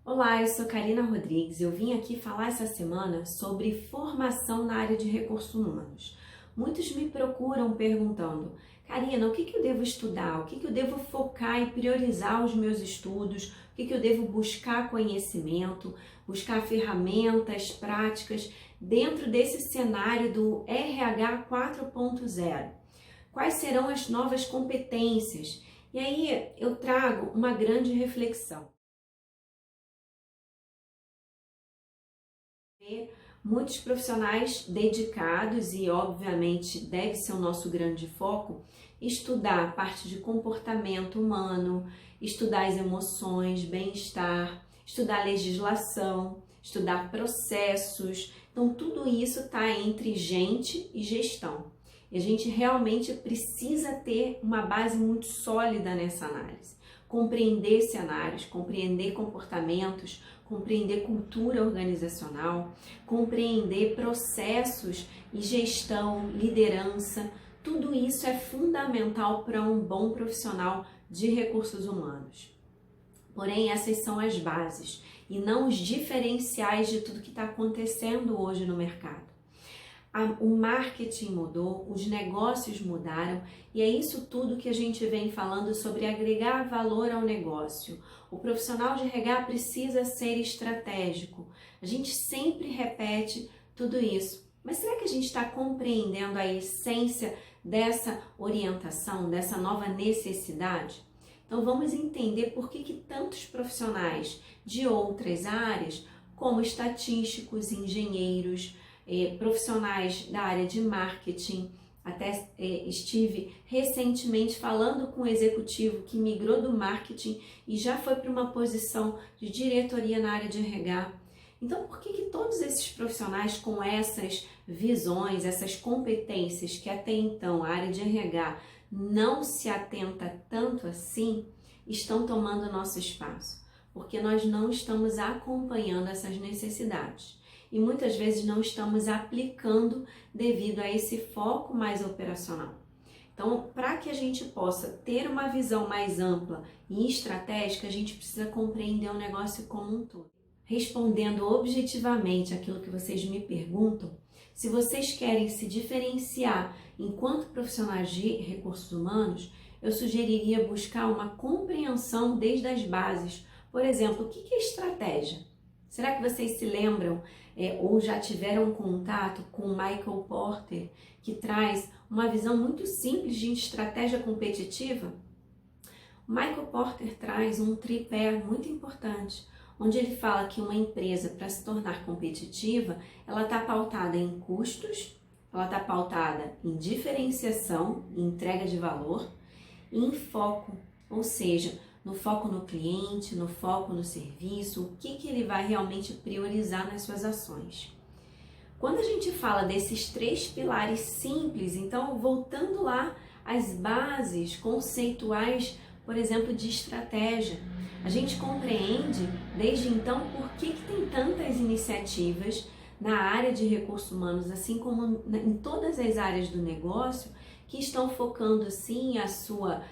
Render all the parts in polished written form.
Olá, eu sou Karina Rodrigues. Eu vim aqui falar essa semana sobre formação na área de recursos humanos. Muitos me procuram perguntando: Karina, o que eu devo estudar? O que eu devo focar e priorizar os meus estudos? O que eu devo buscar conhecimento, buscar ferramentas, práticas dentro desse cenário do RH 4.0? Quais serão as novas competências? E aí eu trago uma grande reflexão. Muitos profissionais dedicados e, obviamente, deve ser o nosso grande foco, estudar a parte de comportamento humano, estudar as emoções, bem-estar, estudar legislação, estudar processos. Então, tudo isso está entre gente e gestão. E a gente realmente precisa ter uma base muito sólida nessa análise. Compreender cenários, compreender comportamentos, compreender cultura organizacional, compreender processos e gestão, liderança, tudo isso é fundamental para um bom profissional de recursos humanos. Porém, essas são as bases e não os diferenciais de tudo que está acontecendo hoje no mercado. O marketing mudou, os negócios mudaram e é isso tudo que a gente vem falando sobre agregar valor ao negócio. O profissional de RH precisa ser estratégico. A gente sempre repete tudo isso. Mas será que a gente está compreendendo a essência dessa orientação, dessa nova necessidade? Então vamos entender por que tantos profissionais de outras áreas, como estatísticos, engenheiros, profissionais da área de marketing, até estive recentemente falando com um executivo que migrou do marketing e já foi para uma posição de diretoria na área de RH. Então, por que todos esses profissionais com essas visões, essas competências que até então a área de RH não se atenta tanto assim, estão tomando nosso espaço? Porque nós não estamos acompanhando essas necessidades. E muitas vezes não estamos aplicando devido a esse foco mais operacional. Então, para que a gente possa ter uma visão mais ampla e estratégica, a gente precisa compreender o negócio como um todo. Respondendo objetivamente aquilo que vocês me perguntam, se vocês querem se diferenciar enquanto profissionais de recursos humanos, eu sugeriria buscar uma compreensão desde as bases. Por exemplo, o que é estratégia? Será que vocês se lembram ou já tiveram contato com Michael Porter, que traz uma visão muito simples de estratégia competitiva? O Michael Porter traz um tripé muito importante, onde ele fala que uma empresa, para se tornar competitiva, ela está pautada em custos, ela está pautada em diferenciação, em entrega de valor e em foco, ou seja, no foco no cliente, no foco no serviço, o que ele vai realmente priorizar nas suas ações. Quando a gente fala desses três pilares simples, então voltando lá às bases conceituais, por exemplo, de estratégia, a gente compreende desde então por que tem tantas iniciativas na área de recursos humanos, assim como em todas as áreas do negócio, que estão focando sim a sua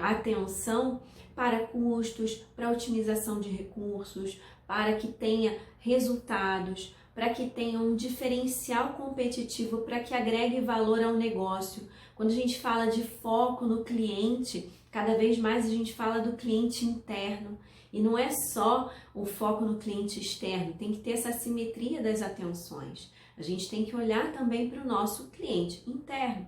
atenção para custos, para otimização de recursos, para que tenha resultados, para que tenha um diferencial competitivo, para que agregue valor ao negócio. Quando a gente fala de foco no cliente, cada vez mais a gente fala do cliente interno. E não é só o foco no cliente externo, tem que ter essa simetria das atenções. A gente tem que olhar também para o nosso cliente interno.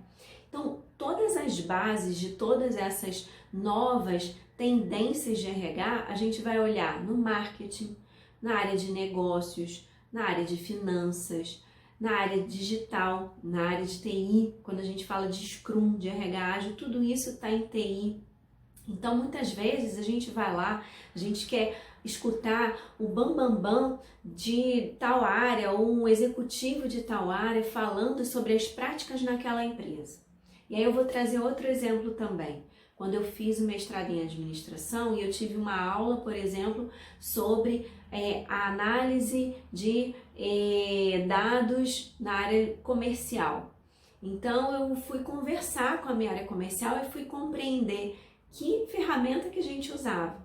Então, todas as bases de todas essas novas tendências de RH, a gente vai olhar no marketing, na área de negócios, na área de finanças, na área digital, na área de TI, quando a gente fala de Scrum, de RH ágil, tudo isso está em TI. Então, muitas vezes a gente vai lá, a gente quer escutar o bam de tal área ou um executivo de tal área falando sobre as práticas naquela empresa. E aí eu vou trazer outro exemplo também. Quando eu fiz o mestrado em administração e eu tive uma aula, por exemplo, sobre a análise de dados na área comercial. Então eu fui conversar com a minha área comercial e fui compreender que ferramenta que a gente usava.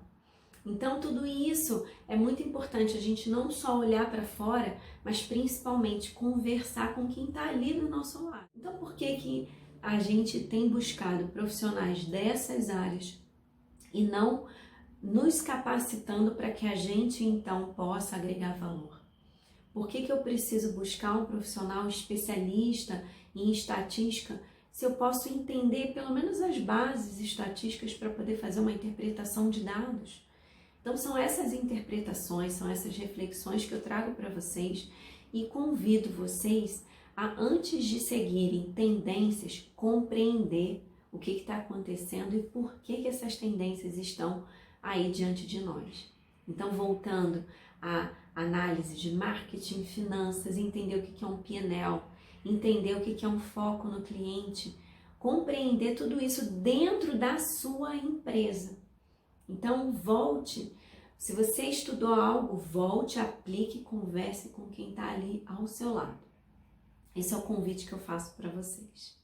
Então, tudo isso é muito importante, a gente não só olhar para fora, mas principalmente conversar com quem está ali do nosso lado. Então, por que a gente tem buscado profissionais dessas áreas e não nos capacitando para que a gente então possa agregar valor? Por que eu preciso buscar um profissional especialista em estatística se eu posso entender pelo menos as bases estatísticas para poder fazer uma interpretação de dados? Então são essas interpretações, são essas reflexões que eu trago para vocês e convido vocês a, antes de seguirem tendências, compreender o que está acontecendo e por que essas tendências estão aí diante de nós. Então, voltando à análise de marketing, finanças, entender o que é um PNL, entender o que é um foco no cliente, compreender tudo isso dentro da sua empresa. Então, volte. Se você estudou algo, volte, aplique, converse com quem está ali ao seu lado. Esse é o convite que eu faço para vocês.